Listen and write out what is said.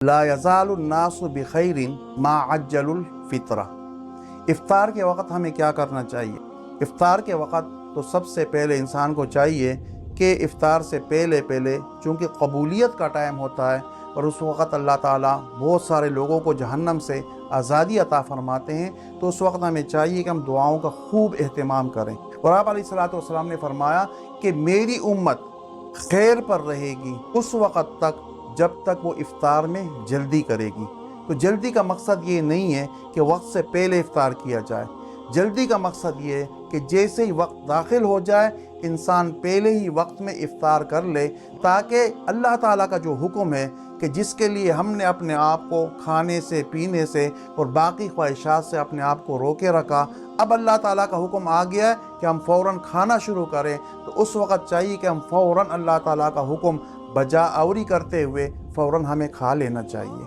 لا یزال الناس بخیر ما عجل الفطرہ۔ افطار کے وقت ہمیں کیا کرنا چاہیے؟ افطار کے وقت تو سب سے پہلے انسان کو چاہیے کہ افطار سے پہلے چونکہ قبولیت کا ٹائم ہوتا ہے اور اس وقت اللہ تعالیٰ بہت سارے لوگوں کو جہنم سے آزادی عطا فرماتے ہیں، تو اس وقت ہمیں چاہیے کہ ہم دعاؤں کا خوب اہتمام کریں۔ اور آپ علیہ الصلوۃ نے فرمایا کہ میری امت خیر پر رہے گی اس وقت تک جب تک وہ افطار میں جلدی کرے گی۔ تو جلدی کا مقصد یہ نہیں ہے کہ وقت سے پہلے افطار کیا جائے، جلدی کا مقصد یہ ہے کہ جیسے ہی وقت داخل ہو جائے انسان پہلے ہی وقت میں افطار کر لے، تاکہ اللہ تعالیٰ کا جو حکم ہے کہ جس کے لیے ہم نے اپنے آپ کو کھانے سے، پینے سے اور باقی خواہشات سے اپنے آپ کو روکے رکھا، اب اللہ تعالیٰ کا حکم آ گیا ہے کہ ہم فوراً کھانا شروع کریں، تو اس وقت چاہیے کہ ہم فوراً اللہ تعالیٰ کا حکم بجا آوری کرتے ہوئے فوراً ہمیں کھا لینا چاہیے۔